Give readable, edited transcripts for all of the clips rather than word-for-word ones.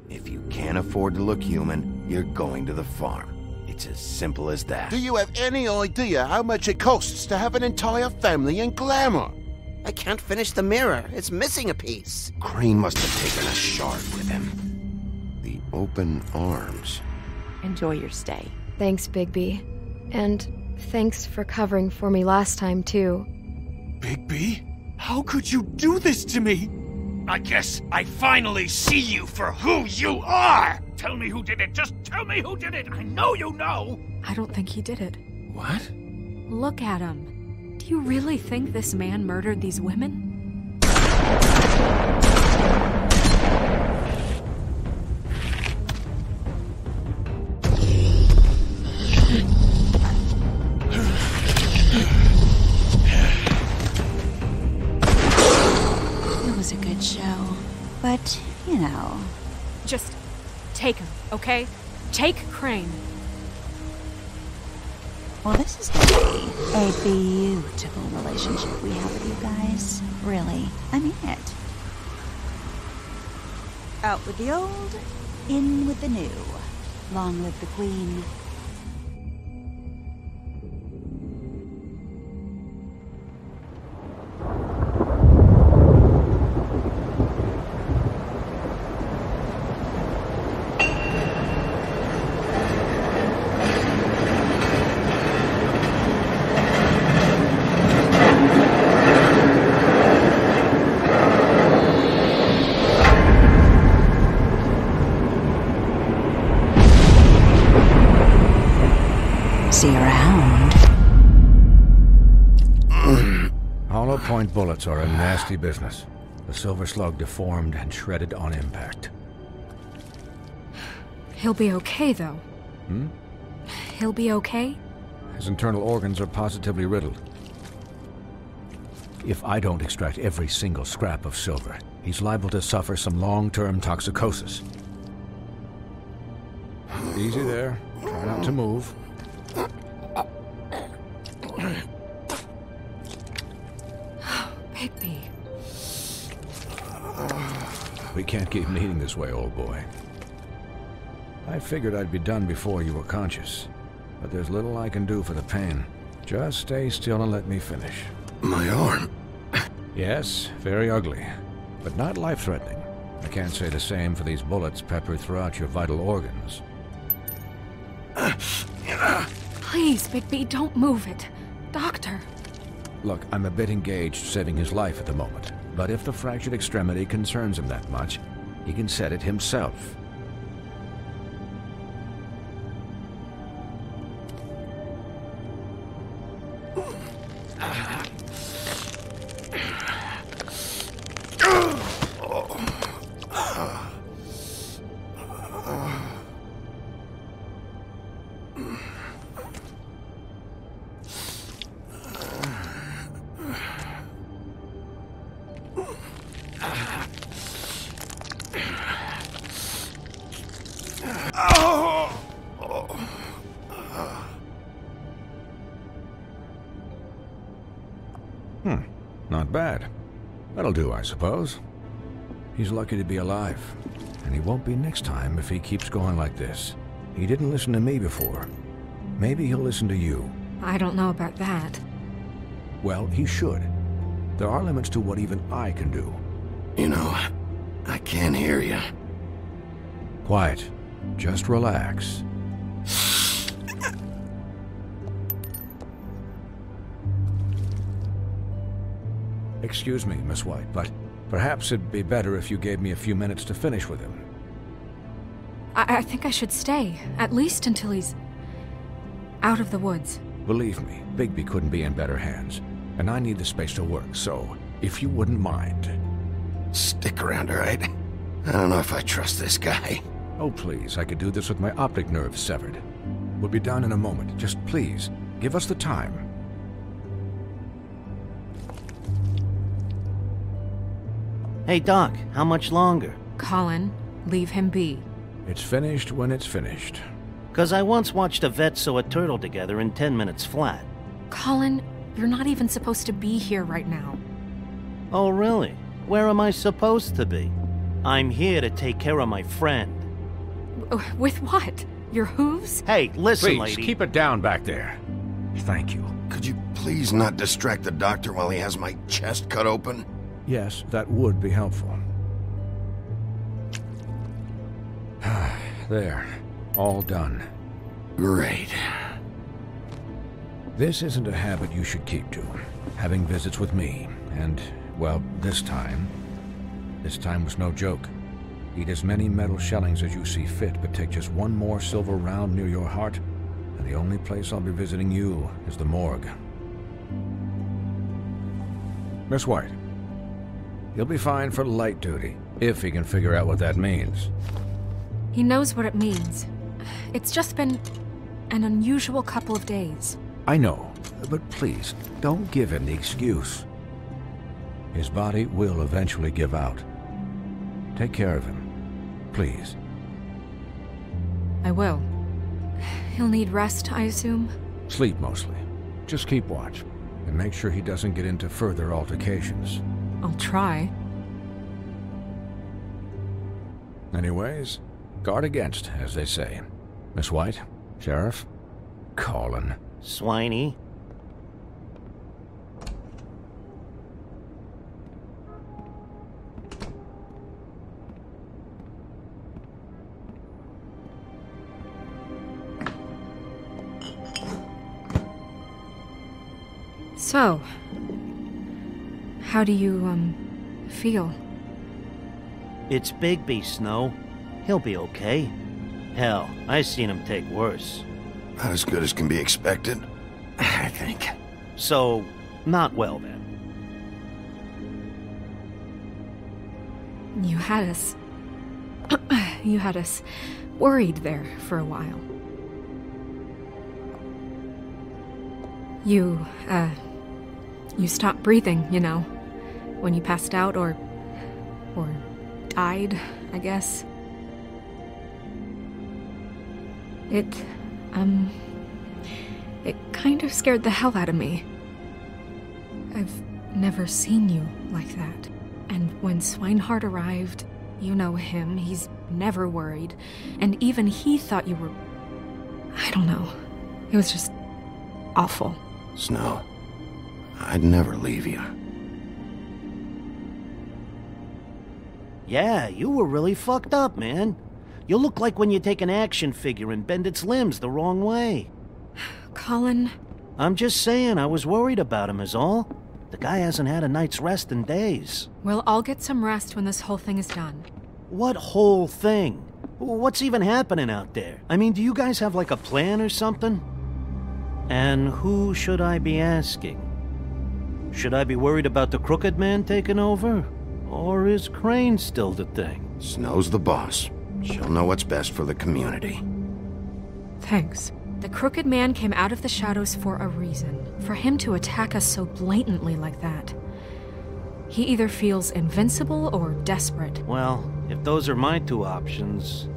If you can't afford to look human, you're going to the farm. It's as simple as that. Do you have any idea how much it costs to have an entire family in Glamour? I can't finish the mirror. It's missing a piece. Crane must have taken a shard with him. The open arms. Enjoy your stay. Thanks, Bigby. And thanks for covering for me last time, too. Bigby? How could you do this to me? I guess I finally see you for who you are! Tell me who did it! Just tell me who did it! I know you know! I don't think he did it. What? Look at him. Do you really think this man murdered these women? It was a good show, but, you know... Just take him, okay? Take Crane. Well, this is gonna be a beautiful relationship we have with you guys. Really, I mean it. Out with the old, in with the new. Long live the Queen. See you around. Hollow point bullets are a nasty business. The Silver Slug deformed and shredded on impact. He'll be okay, though. He'll be okay? His internal organs are positively riddled. If I don't extract every single scrap of silver, he's liable to suffer some long-term toxicosis. Easy there. Try not to move. Bigby. We can't keep bleeding this way, old boy. I figured I'd be done before you were conscious, but there's little I can do for the pain. Just stay still and let me finish. My arm. Yes, very ugly, but not life-threatening. I can't say the same for these bullets peppered throughout your vital organs. Please, Bigby, don't move it. Doctor. Look, I'm a bit engaged saving his life at the moment, but if the fractured extremity concerns him that much, he can set it himself. Not bad. That'll do, I suppose. He's lucky to be alive, and he won't be next time if he keeps going like this. He didn't listen to me before. Maybe he'll listen to you. I don't know about that. Well, he should. There are limits to what even I can do. You know, I can't hear you. Quiet. Just relax. Excuse me, Miss White, but perhaps it'd be better if you gave me a few minutes to finish with him. I think I should stay, at least until he's out of the woods. Believe me, Bigby couldn't be in better hands, and I need the space to work, so if you wouldn't mind. Stick around, all right? I don't know if I trust this guy. Oh, please, I could do this with my optic nerve severed. We'll be done in a moment. Just please, give us the time. Hey, Doc, how much longer? Colin, leave him be. It's finished when it's finished. 'Cause I once watched a vet sew a turtle together in 10 minutes flat. Colin, you're not even supposed to be here right now. Oh, really? Where am I supposed to be? I'm here to take care of my friend. With what? Your hooves? Hey, listen, Please, lady. keep it down back there. Thank you. Could you please not distract the doctor while he has my chest cut open? Yes, that would be helpful. There. All done. Great. This isn't a habit you should keep to. Having visits with me, and, well, this time was no joke. Eat as many metal shellings as you see fit, but take just one more silver round near your heart, and the only place I'll be visiting you is the morgue. Miss White, he'll be fine for light duty, if he can figure out what that means. He knows what it means. It's just been an unusual couple of days. I know, but please, don't give him the excuse. His body will eventually give out. Take care of him, please. I will. He'll need rest, I assume? Sleep mostly. Just keep watch, and make sure he doesn't get into further altercations. I'll try. Anyways, guard against, as they say. Miss White, Sheriff, Colin. Swiney. So, how do you, feel? It's Bigby, Snow. He'll be okay. Hell, I seen him take worse. Not as good as can be expected, I think. So, not well then. You had us... you had us worried there for a while. You stopped breathing, you know, when you passed out or died, I guess. It kind of scared the hell out of me. I've never seen you like that. And when Swinehart arrived, you know him, he's never worried. And even he thought you were... I don't know. It was just awful. Snow, I'd never leave you. Yeah, you were really fucked up, man. You look like when you take an action figure and bend its limbs the wrong way. Colin... I'm just saying, I was worried about him is all. The guy hasn't had a night's rest in days. Well, I'll get some rest when this whole thing is done. What whole thing? What's even happening out there? I mean, do you guys have like a plan or something? And who should I be asking? Should I be worried about the Crooked Man taking over? Or is Crane still the thing? Snow's the boss. She'll know what's best for the community. Thanks. The Crooked Man came out of the shadows for a reason. For him to attack us so blatantly like that. He either feels invincible or desperate. Well, if those are my two options,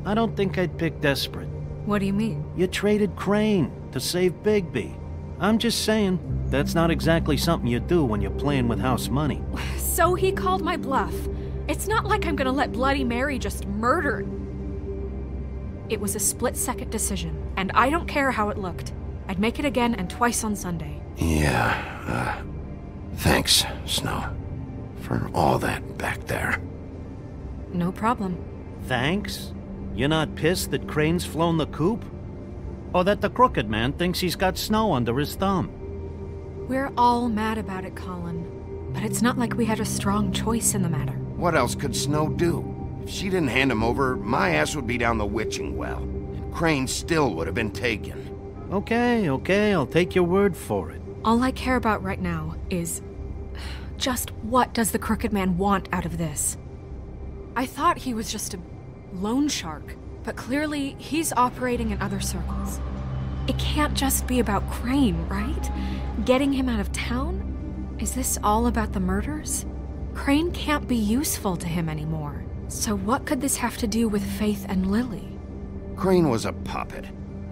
I don't think I'd pick desperate. What do you mean? You traded Crane to save Bigby. I'm just saying, that's not exactly something you do when you're playing with house money. So he called my bluff. It's not like I'm gonna let Bloody Mary just murder... It was a split-second decision, and I don't care how it looked. I'd make it again and twice on Sunday. Yeah, thanks, Snow, for all that back there. No problem. Thanks? You're not pissed that Crane's flown the coop? Or that the Crooked Man thinks he's got Snow under his thumb? We're all mad about it, Colin. But it's not like we had a strong choice in the matter. What else could Snow do? If she didn't hand him over, my ass would be down the witching well, and Crane still would have been taken. Okay, I'll take your word for it. All I care about right now is... just what does the Crooked Man want out of this? I thought he was just a loan shark, but clearly he's operating in other circles. It can't just be about Crane, right? Getting him out of town? Is this all about the murders? Crane can't be useful to him anymore. So what could this have to do with Faith and Lily? Crane was a puppet,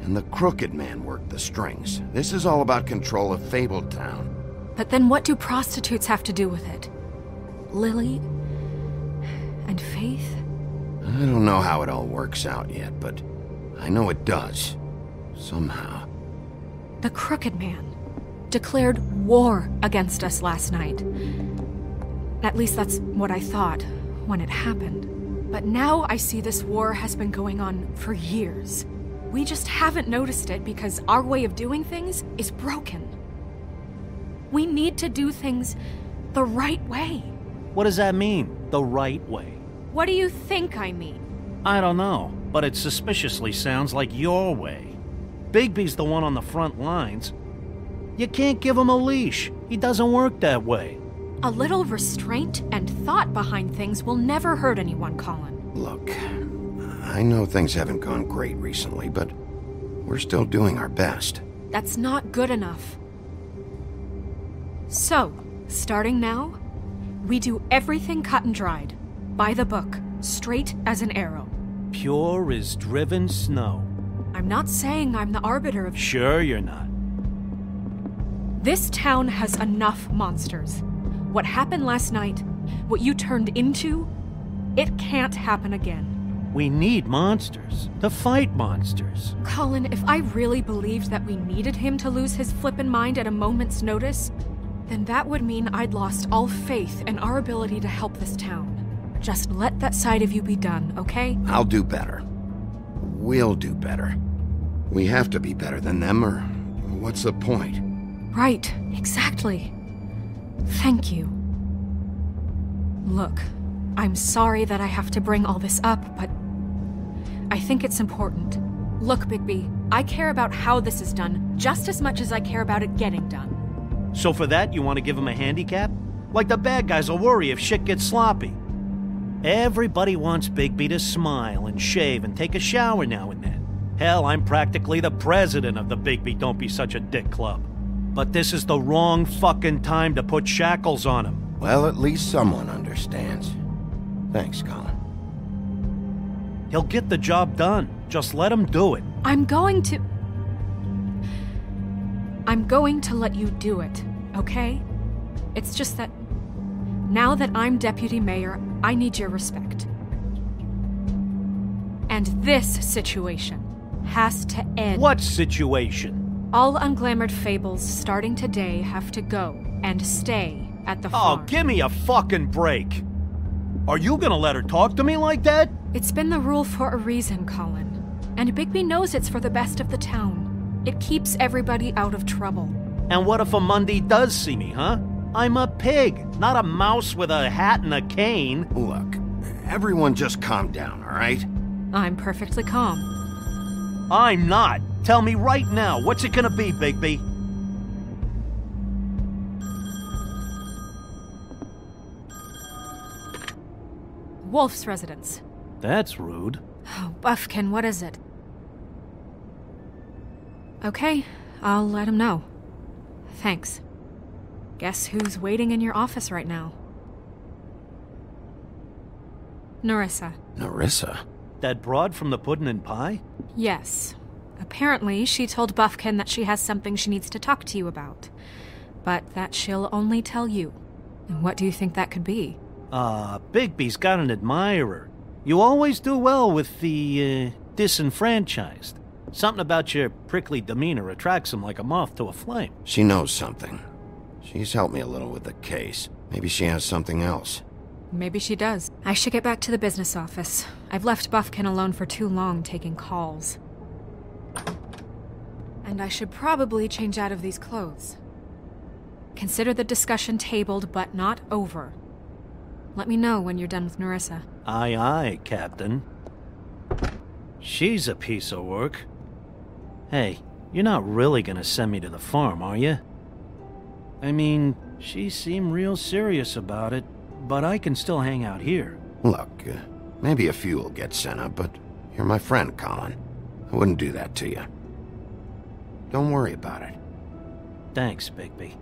and the Crooked Man worked the strings. This is all about control of Fabletown. But then what do prostitutes have to do with it? Lily and and faith? I don't know how it all works out yet, but I know it does. Somehow. The Crooked Man declared war against us last night. At least that's what I thought when it happened. But now I see this war has been going on for years. We just haven't noticed it because our way of doing things is broken. We need to do things the right way. What does that mean, the right way? What do you think I mean? I don't know, but it suspiciously sounds like your way. Bigby's the one on the front lines. You can't give him a leash. He doesn't work that way. A little restraint and thought behind things will never hurt anyone, Colin. Look, I know things haven't gone great recently, but we're still doing our best. That's not good enough. So, starting now, we do everything cut and dried. By the book, straight as an arrow. Pure as driven snow. I'm not saying I'm the arbiter of... Sure you're not. This town has enough monsters. What happened last night, what you turned into, it can't happen again. We need monsters to fight monsters. Colin, if I really believed that we needed him to lose his flippin' mind at a moment's notice, then that would mean I'd lost all faith in our ability to help this town. Just let that side of you be done, okay? I'll do better. We'll do better. We have to be better than them, or what's the point? Right, exactly. Thank you. Look, I'm sorry that I have to bring all this up, but I think it's important. Look, Bigby, I care about how this is done just as much as I care about it getting done. So for that, you want to give him a handicap? Like the bad guys will worry if shit gets sloppy. Everybody wants Bigby to smile and shave and take a shower now and then. Hell, I'm practically the president of the Bigby Don't Be Such a Dick Club. But this is the wrong fucking time to put shackles on him. Well, at least someone understands. Thanks, Colin. He'll get the job done. Just let him do it. I'm going to let you do it, okay? It's just that now that I'm deputy mayor, I need your respect. And this situation has to end. What situation? All unglamored fables starting today have to go and stay at the farm. Oh, give me a fucking break. Are you gonna let her talk to me like that? It's been the rule for a reason, Colin. And Bigby knows it's for the best of the town. It keeps everybody out of trouble. And what if a Mundy does see me, huh? I'm a pig, not a mouse with a hat and a cane. Look, everyone just calm down, all right? I'm perfectly calm. I'm not. Tell me right now, what's it gonna be, Bigby? Wolf's residence. That's rude. Oh, Buffkin, what is it? Okay, I'll let him know. Thanks. Guess who's waiting in your office right now? Nerissa. Nerissa? That broad from the Puddin' and Pie? Yes. Apparently, she told Buffkin that she has something she needs to talk to you about. But that she'll only tell you. And what do you think that could be? Bigby's got an admirer. You always do well with the, disenfranchised. Something about your prickly demeanor attracts him like a moth to a flame. She knows something. She's helped me a little with the case. Maybe she has something else. Maybe she does. I should get back to the business office. I've left Buffkin alone for too long taking calls. And I should probably change out of these clothes. Consider the discussion tabled, but not over. Let me know when you're done with Nerissa. Aye, aye, Captain. She's a piece of work. Hey, you're not really gonna send me to the farm, are you? I mean, she seemed real serious about it, but I can still hang out here. Look, maybe a few will get sent up, but you're my friend, Colin. I wouldn't do that to you. Don't worry about it. Thanks, Bigby.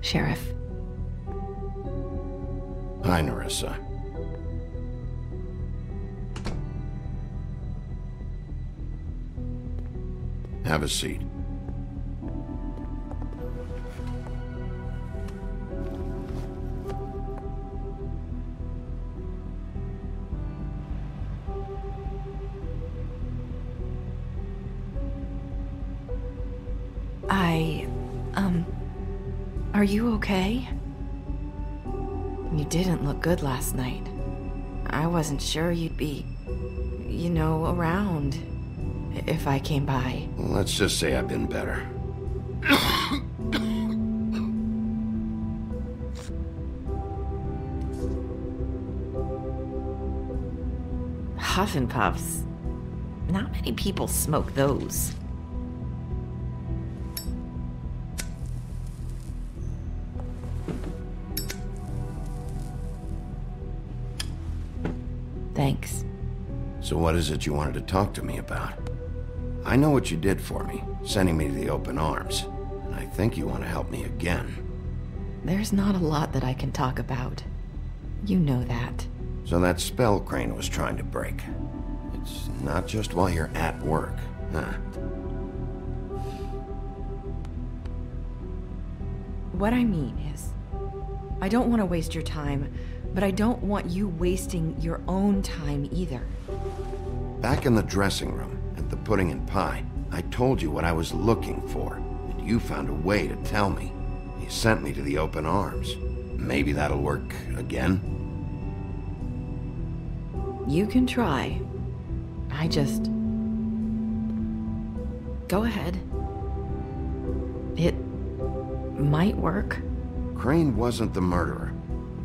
Sheriff. Hi, Nerissa. Have a seat. Are you okay? You didn't look good last night. I wasn't sure you'd be, around if I came by. Well, let's just say I've been better. Huff and Puffs. Not many people smoke those. Thanks. So what is it you wanted to talk to me about? I know what you did for me, sending me to the open arms, and I think you want to help me again. There's not a lot that I can talk about. You know that. So that spell Crane was trying to break. It's not just while you're at work, huh? What I mean is, I don't want to waste your time, but I don't want you wasting your own time either. Back in the dressing room, at the Pudding and Pie, I told you what I was looking for, and you found a way to tell me. You sent me to the open arms. Maybe that'll work again? You can try. Go ahead. It might work. Crane wasn't the murderer.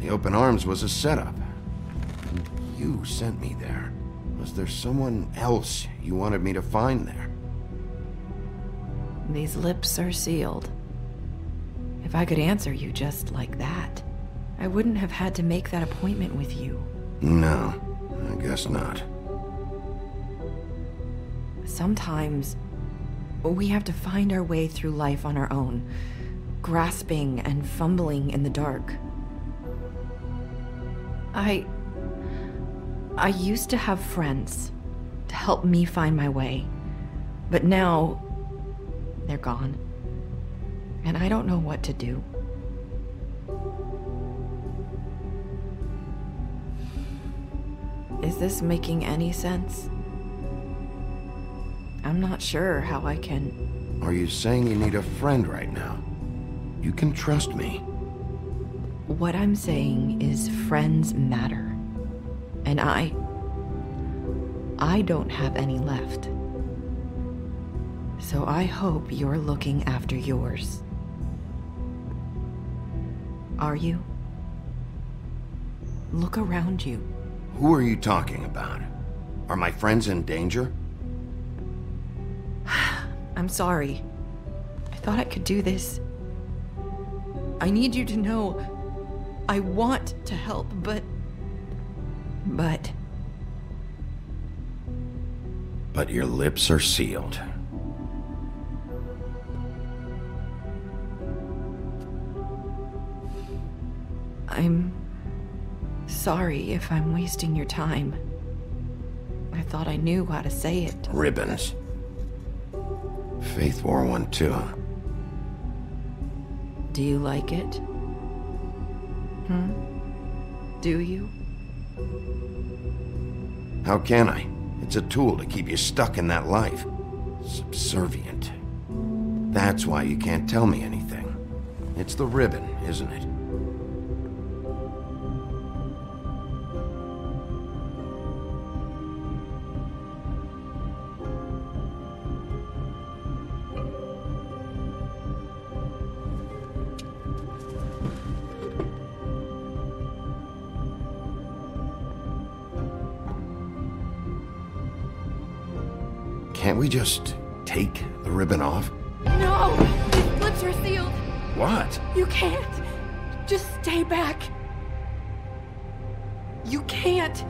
The open arms was a setup. And you sent me there. Was there someone else you wanted me to find there? These lips are sealed. If I could answer you just like that, I wouldn't have had to make that appointment with you. No, I guess not. Sometimes, we have to find our way through life on our own, grasping and fumbling in the dark. I used to have friends to help me find my way, but now they're gone, and I don't know what to do. Is this making any sense? I'm not sure how I can... Are you saying you need a friend right now? You can trust me. What I'm saying is friends matter. And I don't have any left. So I hope you're looking after yours. Are you? Look around you. Who are you talking about? Are my friends in danger? I'm sorry. I thought I could do this. I need you to know I want to help, but... But your lips are sealed. I'm sorry if I'm wasting your time. I thought I knew how to say it. Ribbons. Faith 412. Do you like it? Do you? How can I? It's a tool to keep you stuck in that life. Subservient. That's why you can't tell me anything. It's the ribbon, isn't it? Can't we just take the ribbon off? No! His lips are sealed! What? You can't! Just stay back! You can't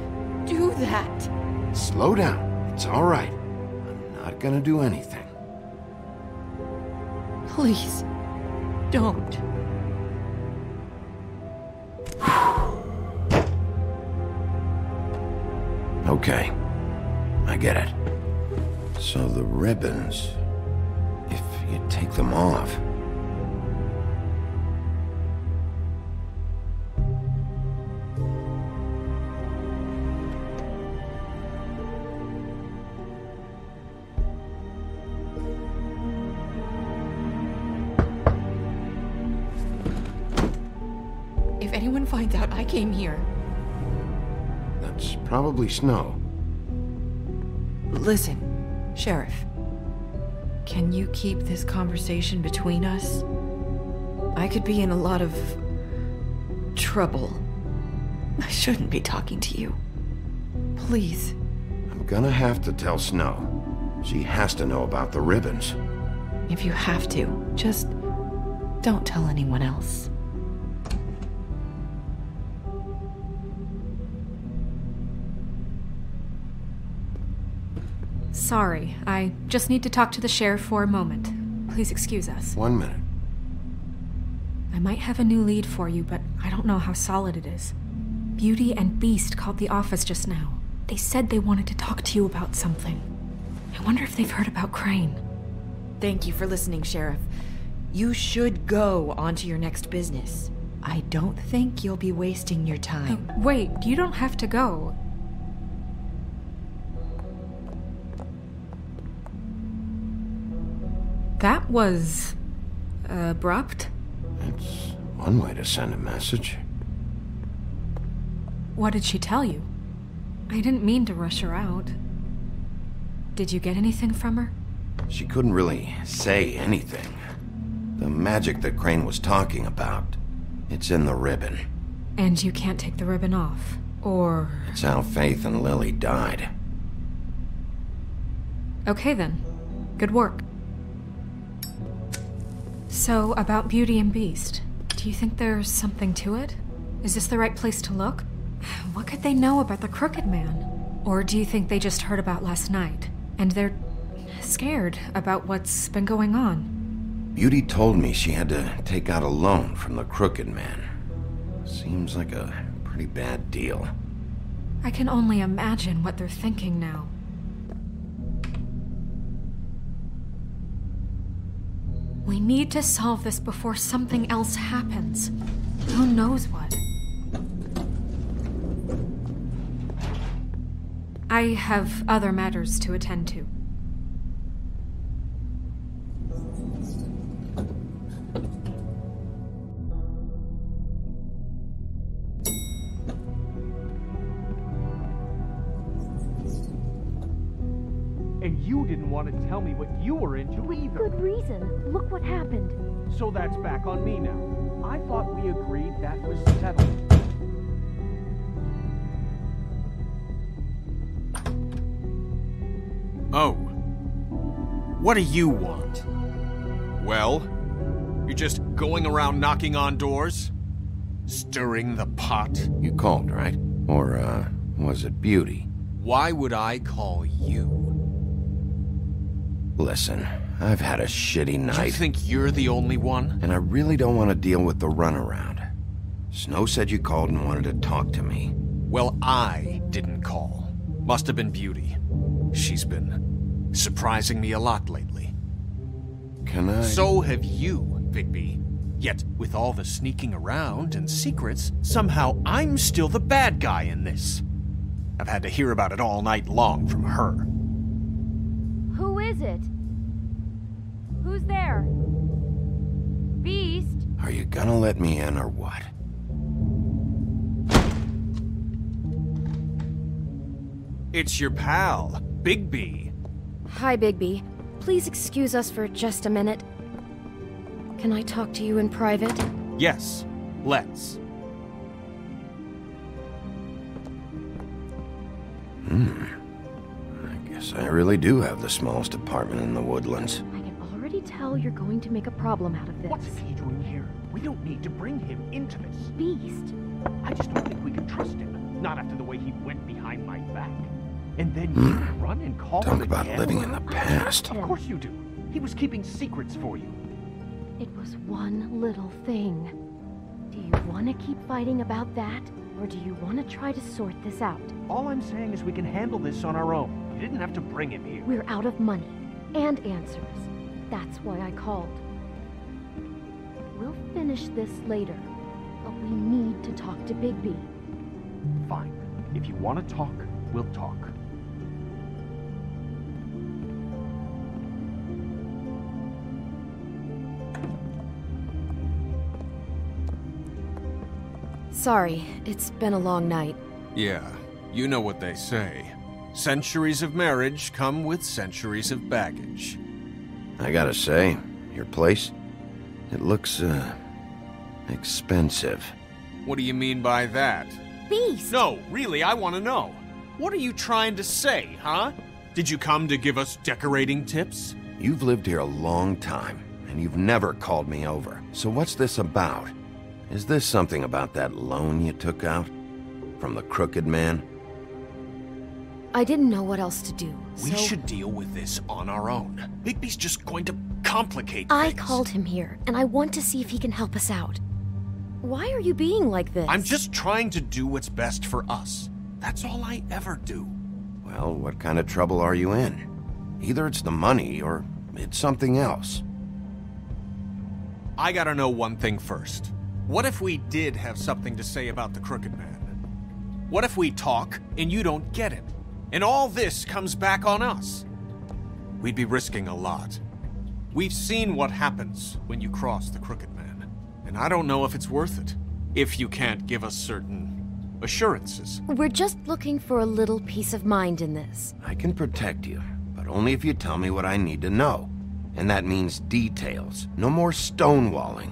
do that! Slow down. It's all right. I'm not gonna do anything. Please, don't. Okay. I get it. So the ribbons... if you take them off... If anyone finds out I came here... That's probably Snow. Listen, Sheriff. Can you keep this conversation between us? I could be in a lot of... trouble. I shouldn't be talking to you. Please. I'm gonna have to tell Snow. She has to know about the ribbons. If you have to, just... don't tell anyone else. Sorry, I just need to talk to the sheriff for a moment. Please excuse us. 1 minute. I might have a new lead for you, but I don't know how solid it is. Beauty and Beast called the office just now. They said they wanted to talk to you about something. I wonder if they've heard about Crane. Thank you for listening, Sheriff. You should go on to your next business. I don't think you'll be wasting your time. Wait, you don't have to go. That was... abrupt. It's one way to send a message. What did she tell you? I didn't mean to rush her out. Did you get anything from her? She couldn't really say anything. The magic that Crane was talking about, it's in the ribbon. And you can't take the ribbon off, or... It's how Faith and Lily died. Okay then. Good work. So, about Beauty and Beast, do you think there's something to it? Is this the right place to look? What could they know about the Crooked Man? Or do you think they just heard about last night, and they're scared about what's been going on? Beauty told me she had to take out a loan from the Crooked Man. Seems like a pretty bad deal. I can only imagine what they're thinking now. We need to solve this before something else happens. Who knows what? I have other matters to attend to. And you didn't want to tell me what you were into either. Good reason. Look what happened. So that's back on me now. I thought we agreed that was settled. Oh. What do you want? Well, you're just going around knocking on doors? Stirring the pot? You called, right? Or, was it Beauty? Why would I call you? Listen, I've had a shitty night. You think you're the only one? And I really don't want to deal with the runaround. Snow said you called and wanted to talk to me. Well, I didn't call. Must have been Beauty. She's been surprising me a lot lately. Can I? So have you, Bigby. Yet, with all the sneaking around and secrets, somehow I'm still the bad guy in this. I've had to hear about it all night long from her. Who is it? Who's there? Beast? Are you gonna let me in or what? It's your pal, Bigby. Hi, Bigby. Please excuse us for just a minute. Can I talk to you in private? Yes, let's. I guess I really do have the smallest apartment in the Woodlands. I can already tell you're going to make a problem out of this. What's he doing here? We don't need to bring him into this. Beast. I just don't think we can trust him. Not after the way he went behind my back. And then you run and call him Talk about again? living in the past. Of course you do. He was keeping secrets for you. It was one little thing. Do you want to keep fighting about that? Or do you want to try to sort this out? All I'm saying is we can handle this on our own. You didn't have to bring him here. We're out of money and answers. That's why I called. We'll finish this later, but we need to talk to Bigby. Fine. If you want to talk, we'll talk. Sorry, it's been a long night. Yeah, you know what they say. Centuries of marriage come with centuries of baggage. I gotta say, your place, it looks, expensive. What do you mean by that? Beast! No, really, I want to know. What are you trying to say, huh? Did you come to give us decorating tips? You've lived here a long time, and you've never called me over. So what's this about? Is this something about that loan you took out? From the Crooked Man? I didn't know what else to do, We should deal with this on our own. Bigby's just going to complicate I things. called him here, and I want to see if he can help us out. Why are you being like this? I'm just trying to do what's best for us. That's all I ever do. Well, what kind of trouble are you in? Either it's the money, or it's something else. I gotta know one thing first. What if we did have something to say about the Crooked Man? What if we talk, and you don't get him? And all this comes back on us? We'd be risking a lot. We've seen what happens when you cross the Crooked Man, and I don't know if it's worth it, if you can't give us certain assurances. We're just looking for a little peace of mind in this. I can protect you, but only if you tell me what I need to know. And that means details. No more stonewalling.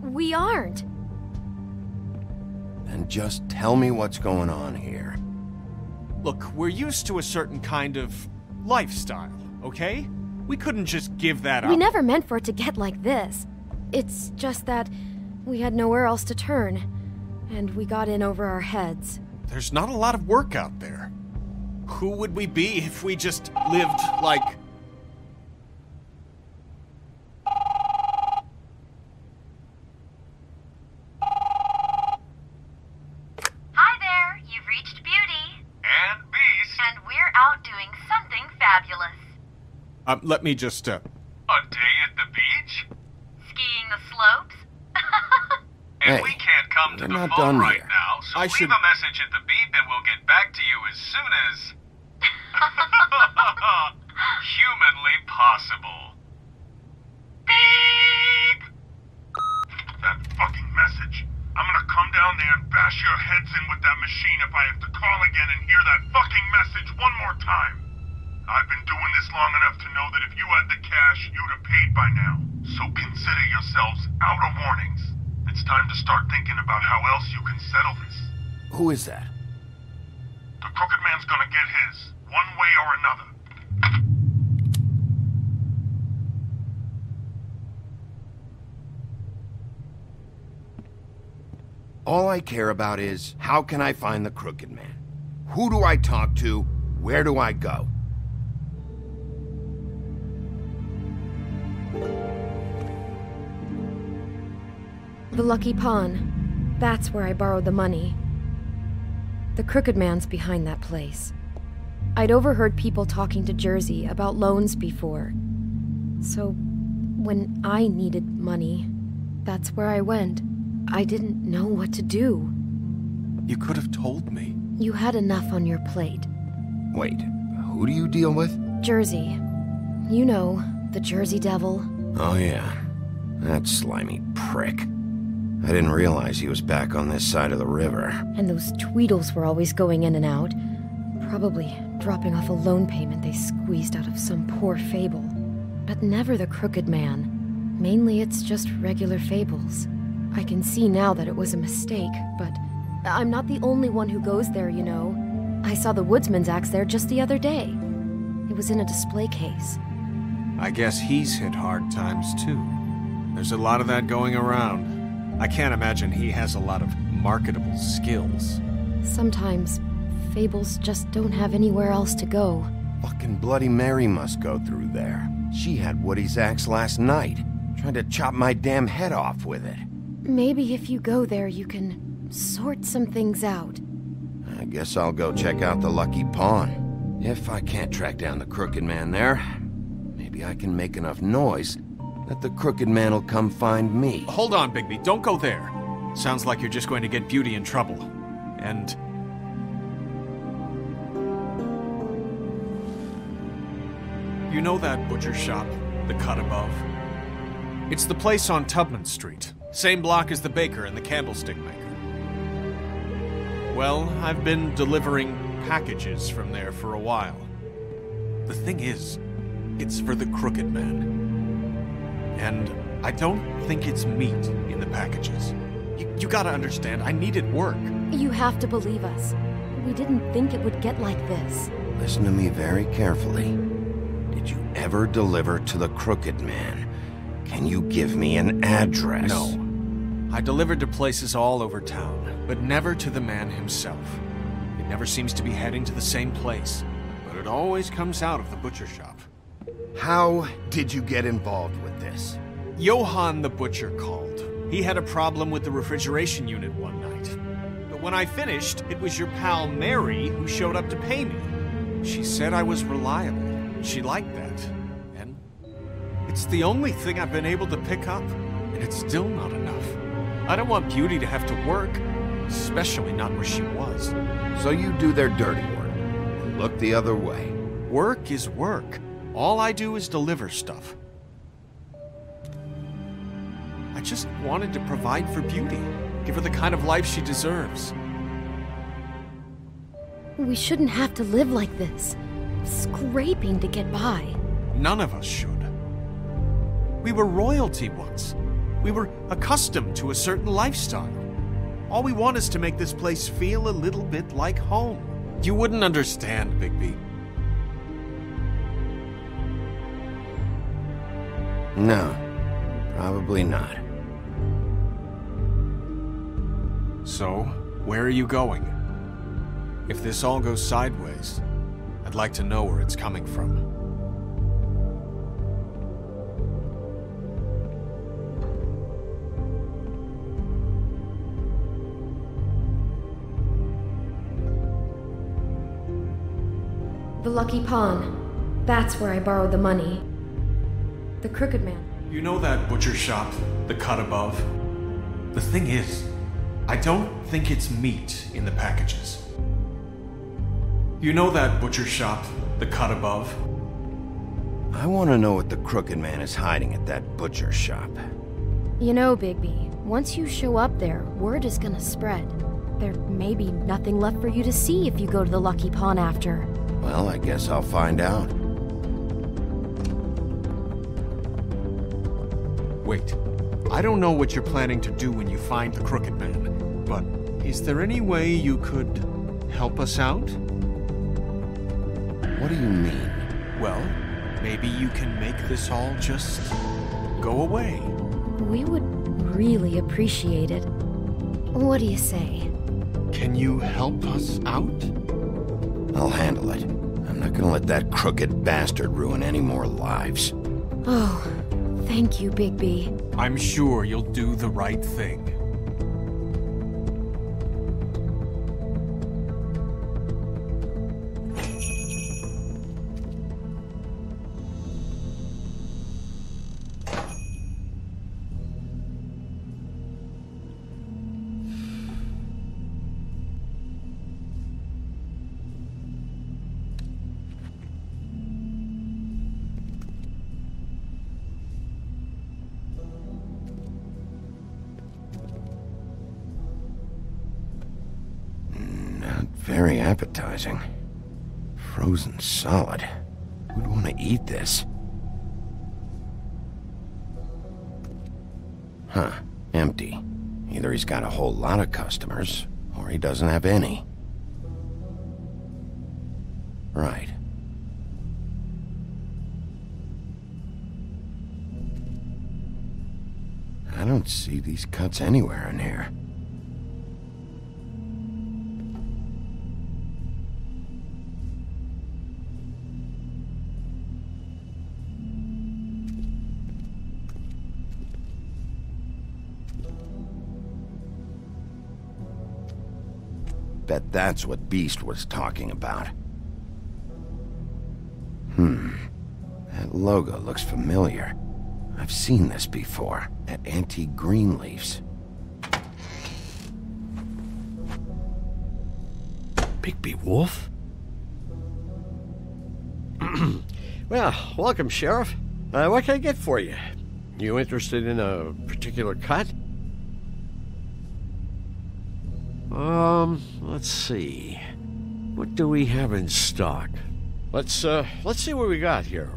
We aren't. Then just tell me what's going on here. Look, we're used to a certain kind of lifestyle, okay? We couldn't just give that up. We never meant for it to get like this. It's just that we had nowhere else to turn, and we got in over our heads. There's not a lot of work out there. Who would we be if we just lived like... Hi there, you've reached Beauty. And Beast. And we're out doing something fabulous. let me just, A day at the beach? Skiing the slopes? And Hey, we can't come to we're the not phone done right here. now, so I leave should- a message at the beep and we'll get back to you as soon as... humanly possible. Beep! That fucking message. I'm gonna come down there and bash your heads in with that machine if I have to call again and hear that fucking message one more time. I've been doing this long enough to know that if you had the cash, you'd have paid by now. So consider yourselves out of warnings. It's time to start thinking about how else you can settle this. Who is that? The Crooked Man's gonna get his, one way or another. All I care about is, how can I find the Crooked Man? Who do I talk to? Where do I go? The Lucky Pawn. That's where I borrowed the money. The Crooked Man's behind that place. I'd overheard people talking to Jersey about loans before. So, when I needed money, that's where I went. I didn't know what to do. You could have told me. You had enough on your plate. Wait, who do you deal with? Jersey. You know, the Jersey Devil. Oh yeah, that slimy prick. I didn't realize he was back on this side of the river. And those Tweedles were always going in and out. Probably dropping off a loan payment they squeezed out of some poor fable. But never the Crooked Man. Mainly it's just regular fables. I can see now that it was a mistake, but I'm not the only one who goes there, you know. I saw the Woodsman's axe there just the other day. It was in a display case. I guess he's hit hard times too. There's a lot of that going around. I can't imagine he has a lot of marketable skills. Sometimes, fables just don't have anywhere else to go. Fucking Bloody Mary must go through there. She had Woody's axe last night. Tried to chop my damn head off with it. Maybe if you go there, you can sort some things out. I guess I'll go check out the Lucky Pawn. If I can't track down the Crooked Man there, maybe I can make enough noise that the Crooked Man will come find me. Hold on, Bigby. Don't go there. Sounds like you're just going to get Beauty in trouble. And... you know that butcher shop, the cut above? It's the place on Tubman Street. Same block as the baker and the candlestick maker. Well, I've been delivering packages from there for a while. The thing is, it's for the Crooked Man. And I don't think it's meat in the packages. You gotta understand, I needed work. You have to believe us. We didn't think it would get like this. Listen to me very carefully. Did you ever deliver to the Crooked Man? Can you give me an address? No. I delivered to places all over town, but never to the man himself. It never seems to be heading to the same place, but it always comes out of the butcher shop. How did you get involved with this? Johann the butcher called. He had a problem with the refrigeration unit one night. But when I finished, it was your pal Mary who showed up to pay me. She said I was reliable. She liked that. And it's the only thing I've been able to pick up, and it's still not enough. I don't want Beauty to have to work, especially not where she was. So you do their dirty work, and look the other way. Work is work. All I do is deliver stuff. I just wanted to provide for Beauty, give her the kind of life she deserves. We shouldn't have to live like this, scraping to get by. None of us should. We were royalty once. We were accustomed to a certain lifestyle. All we want is to make this place feel a little bit like home. You wouldn't understand, Bigby. No, probably not. So, where are you going? If this all goes sideways, I'd like to know where it's coming from. The Lucky Pawn. That's where I borrowed the money. The Crooked Man. You know that butcher shop, the cut above? The thing is, I don't think it's meat in the packages. You know that butcher shop, the cut above? I want to know what the Crooked Man is hiding at that butcher shop. You know, Bigby, once you show up there, word is gonna spread. There may be nothing left for you to see if you go to the Lucky Pawn after. Well, I guess I'll find out. Wait, I don't know what you're planning to do when you find the Crooked Man, but is there any way you could help us out? What do you mean? Well, maybe you can make this all just go away. We would really appreciate it. What do you say? Can you help us out? I'll handle it. I'm not gonna let that crooked bastard ruin any more lives. Oh, thank you, Bigby. I'm sure you'll do the right thing. Very appetizing. Frozen solid. Who'd want to eat this? Huh. Empty. Either he's got a whole lot of customers, or he doesn't have any. Right. I don't see these cuts anywhere in here. Bet that's what Beast was talking about. That logo looks familiar. I've seen this before, at Antique Greenleaf's. Bigby Wolf? Well, welcome, Sheriff. What can I get for you? You interested in a particular cut? Let's see. What do we have in stock? Let's see what we got here.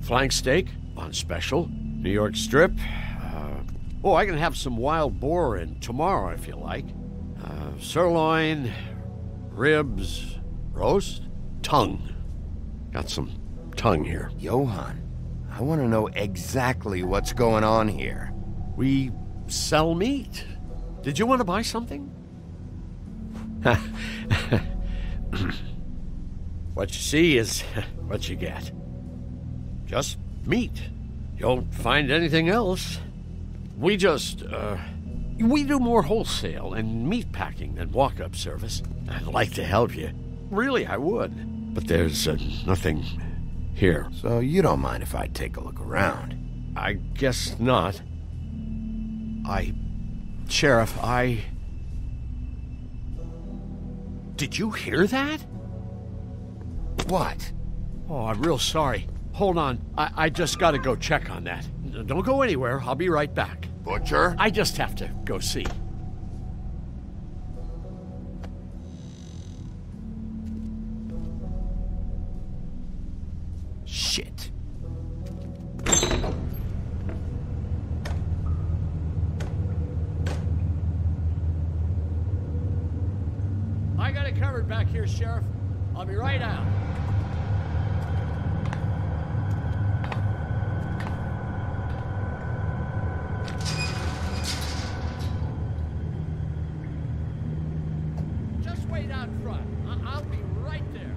Flank steak on special. New York strip. I can have some wild boar in tomorrow if you like. Sirloin, ribs, roast, tongue. Got some tongue here. Johann, I want to know exactly what's going on here. We sell meat. Did you want to buy something? What you see is what you get. Just meat. You don't find anything else. We just, we do more wholesale and meat packing than walk-up service. I'd like to help you. Really, I would. But there's nothing here. So you don't mind if I take a look around? I guess not. Sheriff, Did you hear that? What? Oh, I'm real sorry. Hold on. I just gotta go check on that. Don't go anywhere. I'll be right back. Butcher? I just have to go see. Shit. I got it covered back here, Sheriff. I'll be right out. Just wait out front. I'll be right there.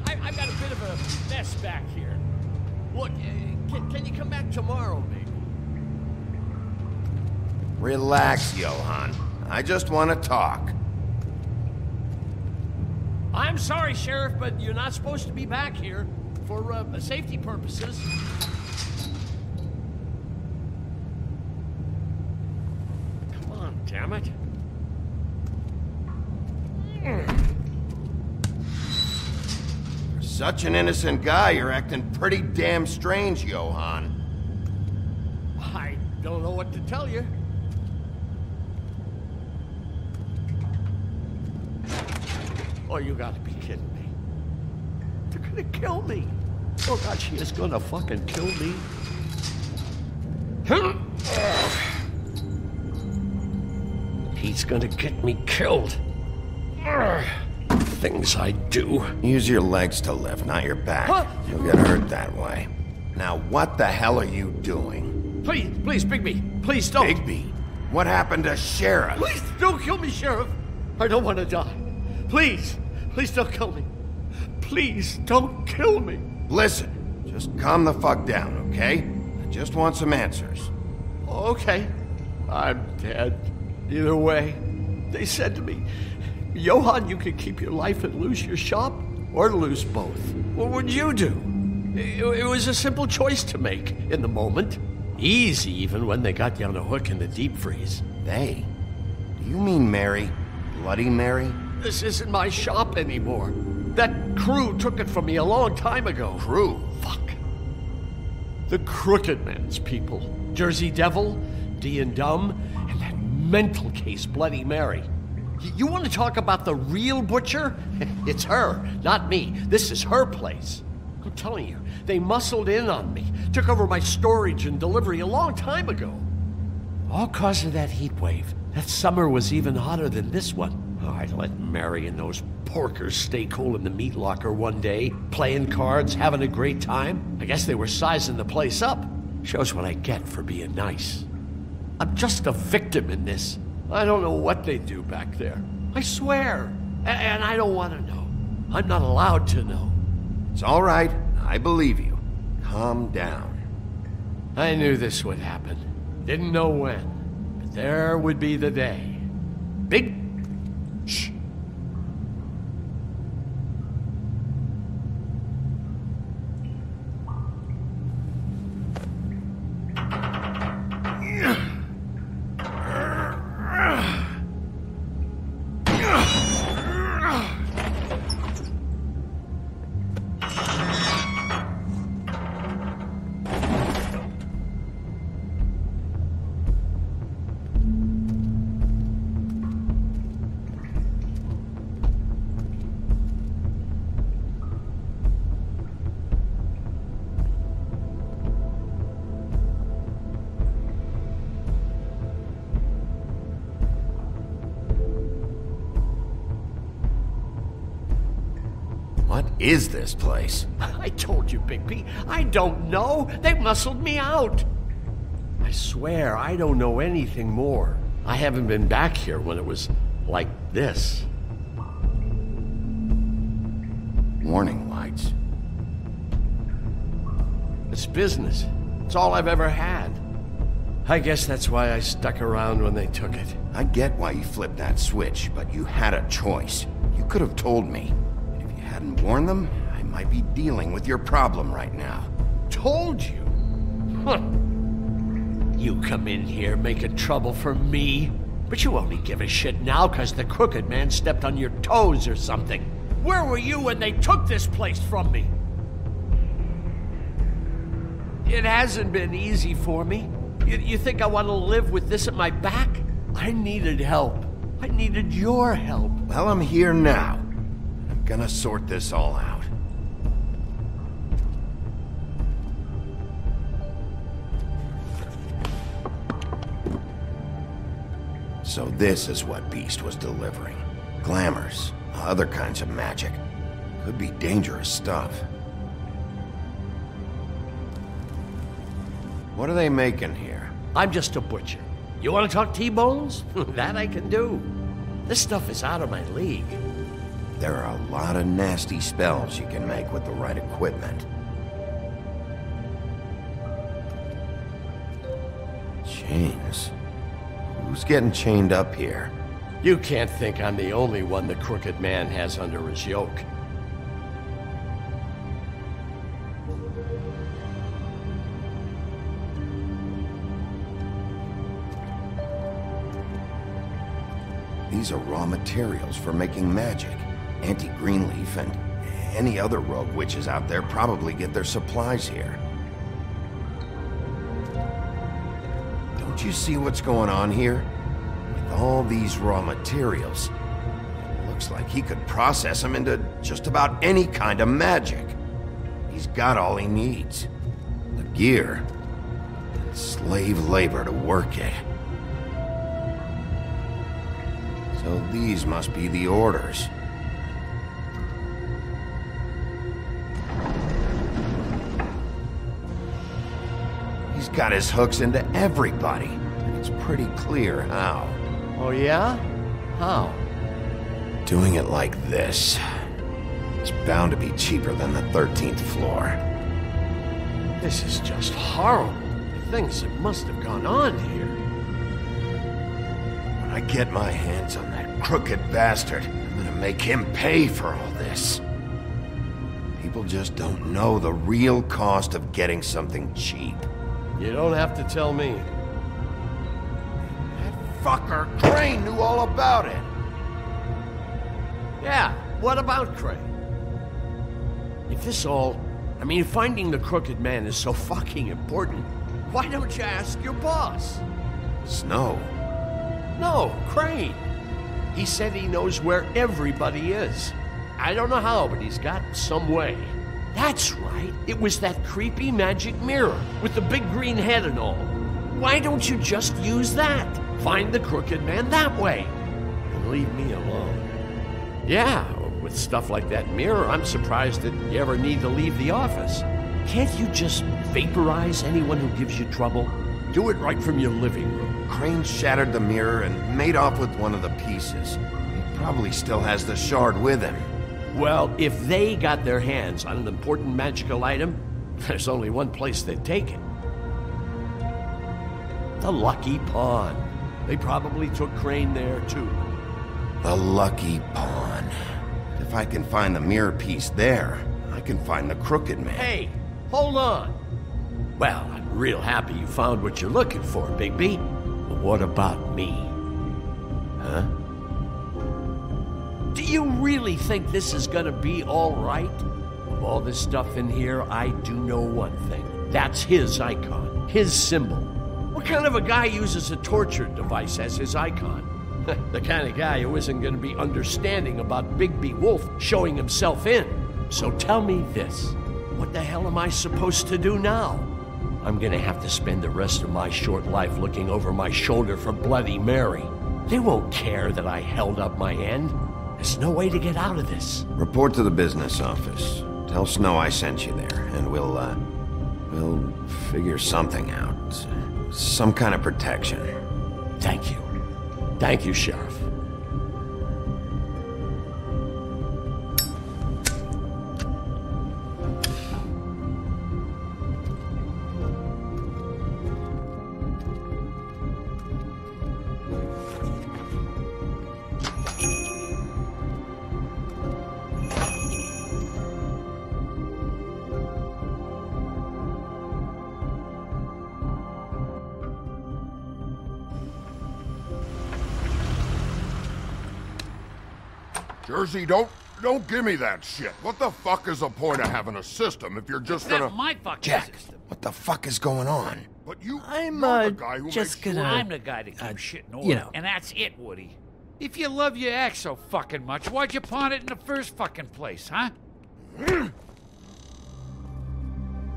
I've got a bit of a mess back here. Look, can you come back tomorrow, maybe? Relax, Johann. I just want to talk. I'm sorry, Sheriff, but you're not supposed to be back here for safety purposes. Come on, damn it. For such an innocent guy, you're acting pretty damn strange, Johann. I don't know what to tell you. Oh, you gotta be kidding me. They're gonna kill me. Oh, God, she is gonna fucking kill me. He's gonna get me killed. Things I do. Use your legs to lift, not your back. Huh? You'll get hurt that way. Now, what the hell are you doing? Please, Bigby. Please don't. Bigby? What happened to Sheriff? Please don't kill me, Sheriff. I don't want to die. Please don't kill me. Please don't kill me. Listen, just calm the fuck down, okay? I just want some answers. Okay. I'm dead. Either way. They said to me, Johann, you could keep your life and lose your shop, or lose both. What would you do? It was a simple choice to make in the moment. Easy, even when they got you on a hook in the deep freeze. They? Do you mean Mary? Bloody Mary? This isn't my shop anymore. That crew took it from me a long time ago. Crew? Fuck. The Crooked Man's people. Jersey Devil, D and Dumb, and that mental case, Bloody Mary. You want to talk about the real butcher? It's her, not me. This is her place. I'm telling you, they muscled in on me, took over my storage and delivery a long time ago. All cause of that heat wave. That summer was even hotter than this one. Oh, I let Mary and those porkers stay cool in the meat locker one day, playing cards, having a great time. I guess they were sizing the place up. Shows what I get for being nice. I'm just a victim in this. I don't know what they do back there. I swear. And I don't want to know. I'm not allowed to know. It's all right. I believe you. Calm down. I knew this would happen. Didn't know when. But there would be the day. Shh. What is this place? I told you, Bigby. I don't know. They muscled me out. I swear, I don't know anything more. I haven't been back here when it was like this. Warning lights. It's business. It's all I've ever had. I guess that's why I stuck around when they took it. I get why you flipped that switch, but you had a choice. You could have told me. Hadn't warned them, I might be dealing with your problem right now. Told you? Huh. You come in here making trouble for me, but you only give a shit now because the Crooked Man stepped on your toes or something. Where were you when they took this place from me? It hasn't been easy for me. You think I want to live with this at my back? I needed help. I needed your help. Well, I'm here now. Gonna sort this all out. So this is what Beast was delivering. Glamours, other kinds of magic. Could be dangerous stuff. What are they making here? I'm just a butcher. You want to talk T-bones? That I can do. This stuff is out of my league. There are a lot of nasty spells you can make with the right equipment. Chains. Who's getting chained up here? You can't think I'm the only one the Crooked Man has under his yoke. These are raw materials for making magic. Auntie Greenleaf and any other rogue witches out there probably get their supplies here. Don't you see what's going on here? With all these raw materials, it looks like he could process them into just about any kind of magic. He's got all he needs. The gear, and slave labor to work it. So these must be the orders. He's got his hooks into everybody, and it's pretty clear how. Oh yeah? How? Doing it like this. It's bound to be cheaper than the 13th floor. This is just horrible. The things that must have gone on here. When I get my hands on that crooked bastard, I'm gonna make him pay for all this. People just don't know the real cost of getting something cheap. You don't have to tell me. That fucker Crane knew all about it. Yeah, what about Crane? If this all... if finding the Crooked Man is so fucking important, why don't you ask your boss? Snow? No, Crane. He said he knows where everybody is. I don't know how, but he's got some way. That's right. It was that creepy magic mirror with the big green head and all. Why don't you just use that? Find the Crooked Man that way. And leave me alone. Yeah, with stuff like that mirror, I'm surprised that you ever need to leave the office. Can't you just vaporize anyone who gives you trouble? Do it right from your living room. Crane shattered the mirror and made off with one of the pieces. He probably still has the shard with him. Well, if they got their hands on an important magical item, there's only one place they'd take it. The Lucky Pawn. They probably took Crane there, too. The Lucky Pawn. If I can find the mirror piece there, I can find the Crooked Man. Hey, hold on. Well, I'm real happy you found what you're looking for, Bigby. But what about me? Huh? Do you really think this is gonna be all right? Of all this stuff in here, I do know one thing. That's his icon, his symbol. What kind of a guy uses a torture device as his icon? The kind of guy who isn't gonna be understanding about Bigby Wolf showing himself in. So tell me this, what the hell am I supposed to do now? I'm gonna have to spend the rest of my short life looking over my shoulder for Bloody Mary. They won't care that I held up my end. There's no way to get out of this. Report to the business office. Tell Snow I sent you there, and we'll figure something out. Some kind of protection. Thank you. Thank you, Sheriff. Jersey, don't give me that shit. What the fuck is the point of having a system if you're just gonna... That's my fucking Jack, system. what the fuck is going on? But you're the guy who just makes gonna... sure... I'm the guy that keeps shit in order. you know. And that's it, Woody. If you love your ex so fucking much, why'd you pawn it in the first fucking place, huh?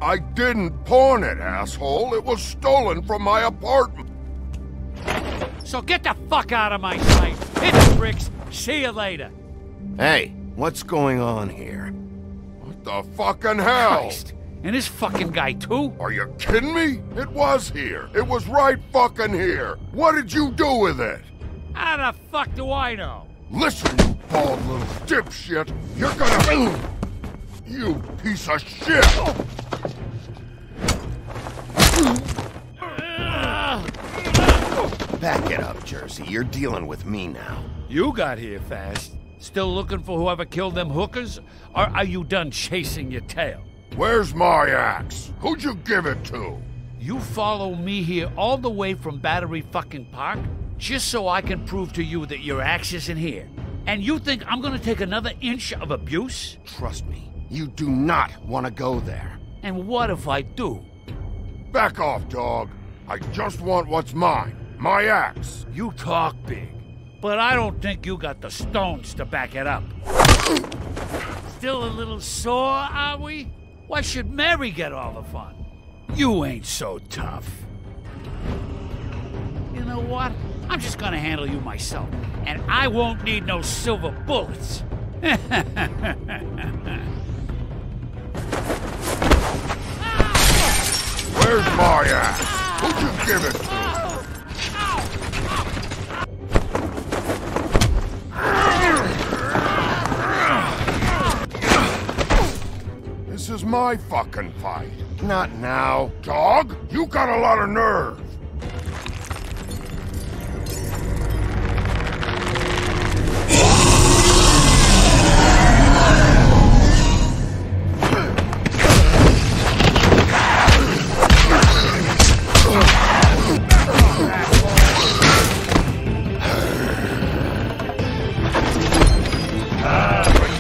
I didn't pawn it, asshole. It was stolen from my apartment. So get the fuck out of my sight. Hit the bricks. See you later. Hey, what's going on here? What the fucking hell? Christ. And this fucking guy, too? Are you kidding me? It was here. It was right fucking here. What did you do with it? How the fuck do I know? Listen, you bald little dipshit. You're gonna... You piece of shit! Back it up, Jersey. You're dealing with me now. You got here fast. Still looking for whoever killed them hookers? Or are you done chasing your tail? Where's my axe? Who'd you give it to? You follow me here all the way from Battery fucking Park just so I can prove to you that your axe isn't here. And you think I'm gonna take another inch of abuse? Trust me, you do not want to go there. And what if I do? Back off, dog. I just want what's mine. My axe. You talk big, but I don't think you got the stones to back it up. Still a little sore, are we? Why should Mary get all the fun? You ain't so tough. You know what? I'm just gonna handle you myself, and I won't need no silver bullets. Where's my axe? Who'd you give it to? This is my fucking fight. Not now. Dog, you got a lot of nerve.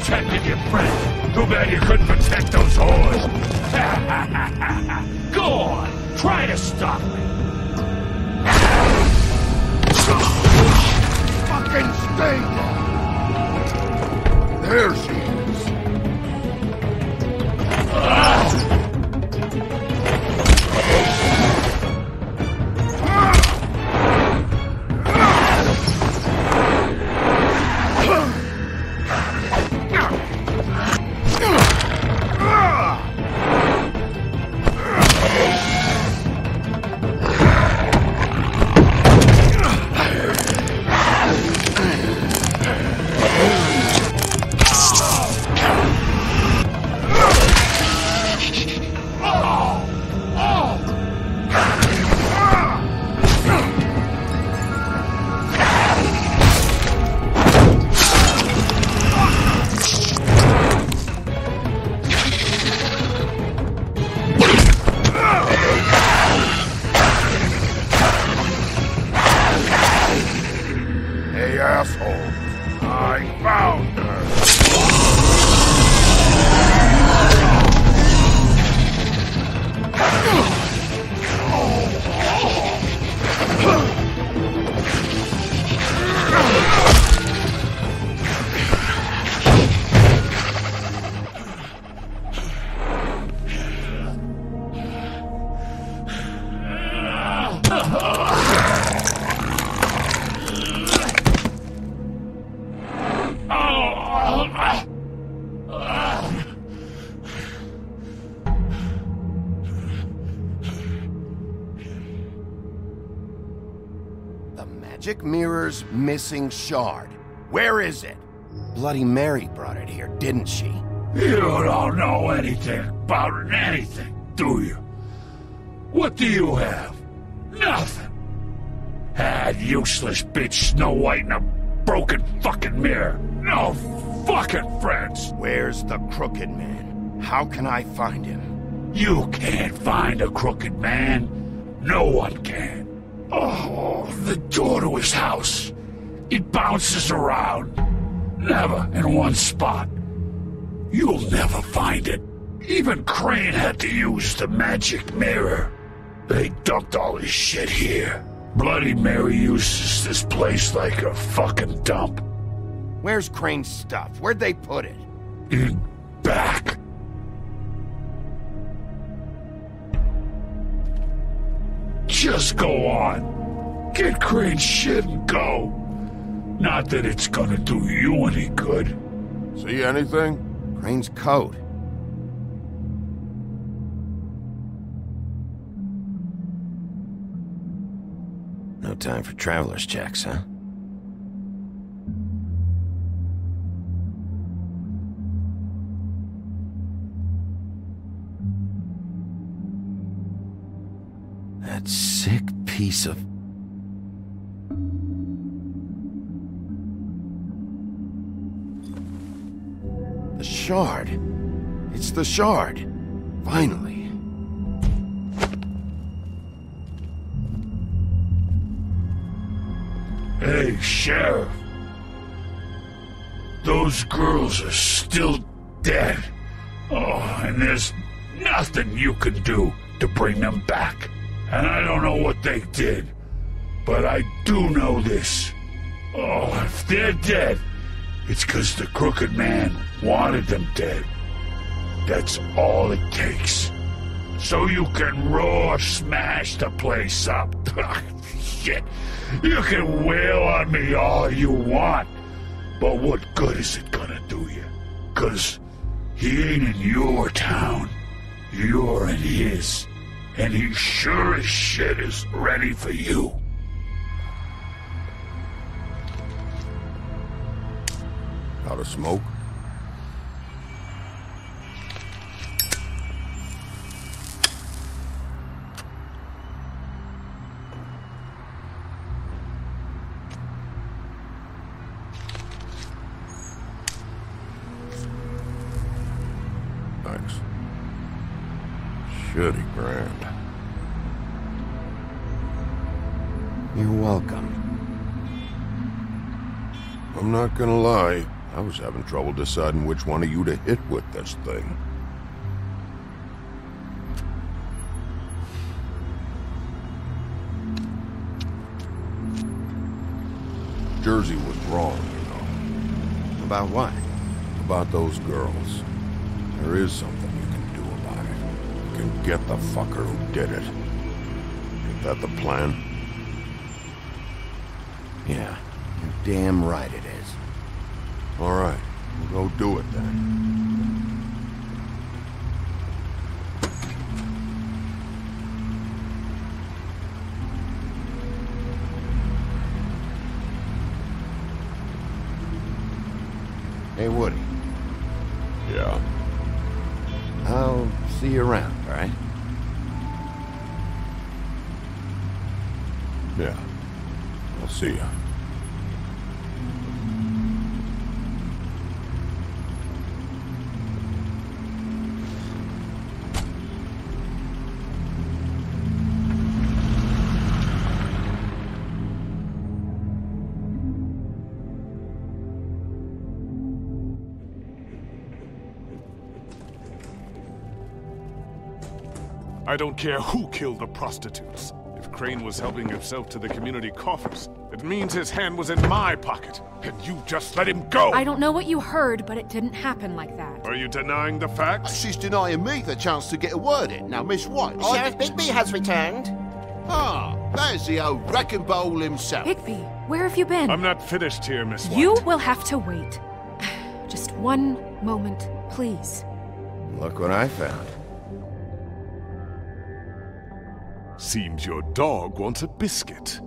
Protected your friend. Too bad you couldn't protect those whores. Go on, try to stop me. Fucking stay down. There she is. Hey, asshole. I found her. magic mirror's missing shard. Where is it? Bloody Mary brought it here, didn't she? You don't know anything about anything, do you? What do you have? Nothing. That useless bitch Snow White and a broken fucking mirror. No fucking friends. Where's the Crooked Man? How can I find him? You can't find a crooked man. No one can. Oh, the door to his house. It bounces around. Never in one spot. You'll never find it. Even Crane had to use the magic mirror. They dumped all his shit here. Bloody Mary uses this place like a fucking dump. Where's Crane's stuff? Where'd they put it? In back. Just go on. Get Crane's shit and go. Not that it's gonna do you any good. See anything? Crane's coat. No time for traveler's checks, huh? That sick piece of... The shard. It's the shard. Finally. Hey, Sheriff. Those girls are still dead. Oh, and there's nothing you can do to bring them back. And I don't know what they did, but I do know this. Oh, if they're dead, it's 'cause the Crooked Man wanted them dead. That's all it takes. So you can roar smash the place up. Shit. You can wail on me all you want, but what good is it gonna do you? 'Cause he ain't in your town. You're in his. And he sure as shit is ready for you. Out of smoke? Thanks. Shitty grand. You're welcome. I'm not gonna lie, I was having trouble deciding which one of you to hit with this thing. Jersey was wrong, you know. About what? About those girls. There is something you can do about it. You can get the fucker who did it. Ain't that the plan? Yeah, you're damn right it is. All right, we'll go do it then. Hey, Woody. Yeah? I'll see you around, all right? Yeah. I'll see ya. I don't care who killed the prostitutes. If Crane was helping himself to the community coffers, it means his hand was in my pocket, and you just let him go! I don't know what you heard, but it didn't happen like that. Are you denying the facts? She's denying me the chance to get a word in. Now, Miss White... Sheriff Bigby has returned. Ah, there's the old wrecking bowl himself. Bigby, where have you been? I'm not finished here, Miss White. You will have to wait. Just one moment, please. Look what I found. Seems your dog wants a biscuit.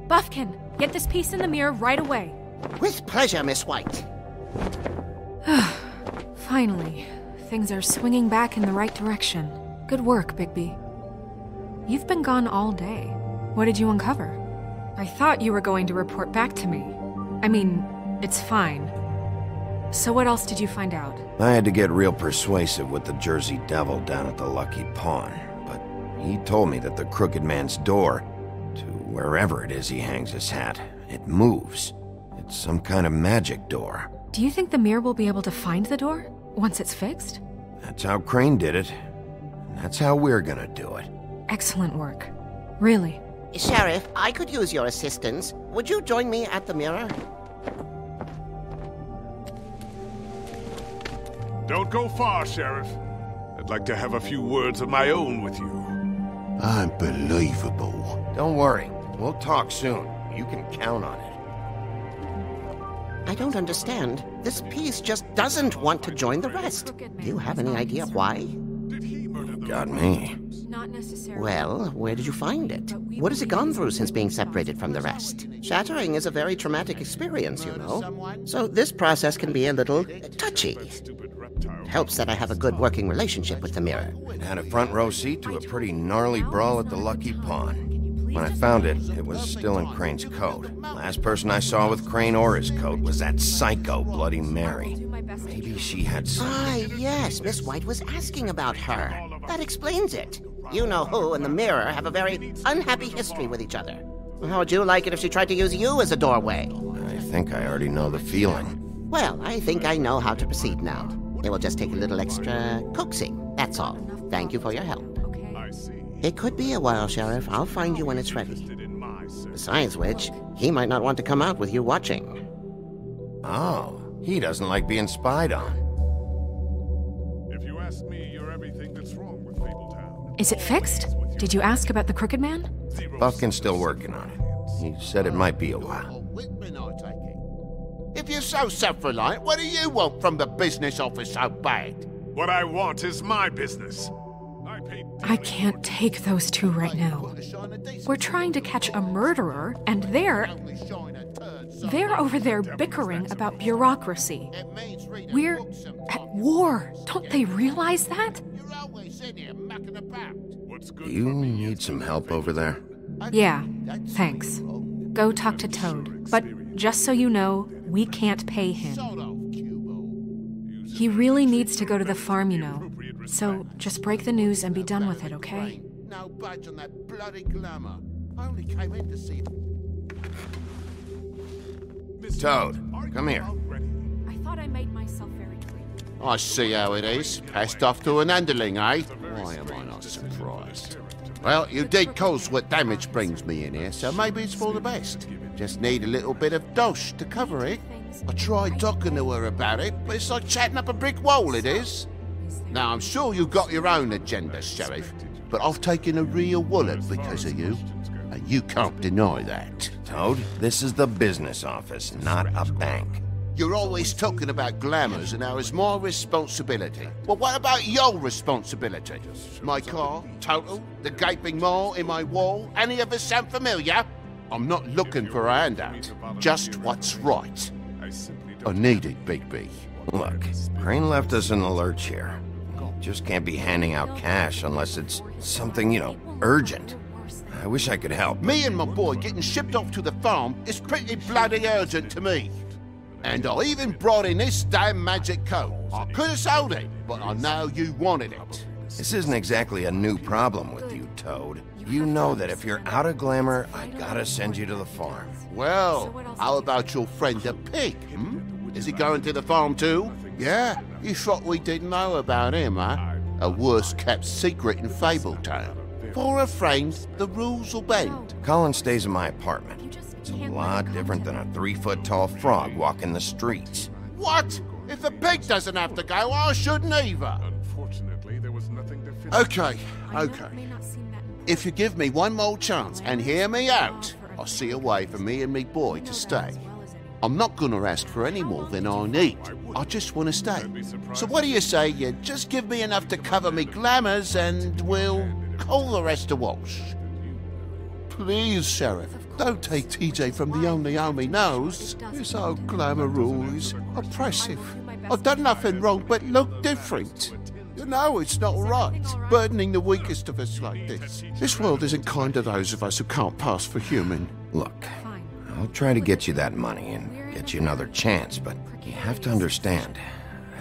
Buffkin, get this piece in the mirror right away. With pleasure, Miss White. Finally, things are swinging back in the right direction. Good work, Bigby. You've been gone all day. What did you uncover? I thought you were going to report back to me. I mean, it's fine. So what else did you find out? I had to get real persuasive with the Jersey Devil down at the Lucky Pawn, but he told me that the Crooked Man's door, to wherever it is he hangs his hat, it moves. It's some kind of magic door. Do you think the mirror will be able to find the door once it's fixed? That's how Crane did it, and that's how we're gonna do it. Excellent work. Really. Sheriff, I could use your assistance. Would you join me at the mirror? Don't go far, Sheriff. I'd like to have a few words of my own with you. Unbelievable. Don't worry. We'll talk soon. You can count on it. I don't understand. This piece just doesn't want to join the rest. Do you have any idea why? Got me. Not necessarily. Well, where did you find it? What has it gone through since being separated from the rest? Shattering is a very traumatic experience, you know. So this process can be a little touchy. It helps that I have a good working relationship with the mirror. It had a front row seat to a pretty gnarly brawl at the Lucky Pawn. When I found it, it was still in Crane's coat. Last person I saw with Crane or his coat was that psycho Bloody Mary. Maybe she had some... Ah, yes, Miss White was asking about her. That explains it. You know who and the mirror have a very unhappy history with each other. How would you like it if she tried to use you as a doorway? I think I already know the feeling. Well, I think I know how to proceed now. It will just take a little extra coaxing, that's all. Thank you for your help. It could be a while, Sheriff. I'll find you when it's ready. Besides which, he might not want to come out with you watching. Oh, he doesn't like being spied on. If you ask me, you're everything that's wrong with Fabletown. Is it fixed? Did you ask about the Crooked Man? Buffkin's still working on it. He said it might be a while. If you're so self-reliant, what do you want from the business office so bad? What I want is my business. I can't take those two right now. We're trying to catch a murderer, and they're over there bickering about bureaucracy. We're at war. Don't they realize that? You need some help over there? Yeah, thanks. Go talk to Toad. But just so you know, we can't pay him. He really needs to go to the farm, you know. So just break the news and be done with it, okay? No budge on that bloody glamour. I only came in to see... Toad, come here. I thought I made myself very clear. I see how it is. Passed off to an underling, eh? Why am I not surprised? Well, you did cause what damage brings me in here, so maybe it's for the best. Just need a little bit of dosh to cover it. I tried talking to her about it, but it's like chatting up a brick wall, it is. Now, I'm sure you've got your own agenda, Sheriff, but I've taken a real wallet because of you, and you can't deny that. Toad, this is the business office, not a bank. You're always talking about glamours and how it's my responsibility. Well, what about your responsibility? My car, total, the gaping maw in my wall, any of us sound familiar? I'm not looking for a handout, just what's right. I need it, Bigby. Look, Crane left us in the lurch here. Just can't be handing out cash unless it's something, you know, urgent. I wish I could help. Me and my boy getting shipped off to the farm is pretty bloody urgent to me. And I even brought in this damn magic coat. I could have sold it, but I know you wanted it. This isn't exactly a new problem with you, Toad. You know that if you're out of glamour, I gotta send you to the farm. Well, how about your friend the pig, Is he going to the farm too? Yeah? You thought we didn't know about him, huh? A worst-kept secret in Fabletown. For a friend, the rules will bend. Colin stays in my apartment. It's a lot different than a 3-foot-tall frog walking the streets. What? If the pig doesn't have to go, I shouldn't either. Unfortunately, there was nothing definitive. Okay. If you give me one more chance and hear me out, I'll see a way for me and me boy to stay. I'm not gonna ask for any more than I need. I just want to stay. So what do you say you just give me enough to cover me glamours and we'll call the rest a wash? Please, Sheriff. Don't take TJ from the only home he knows. You're so glamorous, oppressive. I've done nothing wrong but look different. You know it's not right, burdening the weakest of us like this. This world isn't kind to those of us who can't pass for human. Look, I'll try to get you that money and get you another chance, but you have to understand,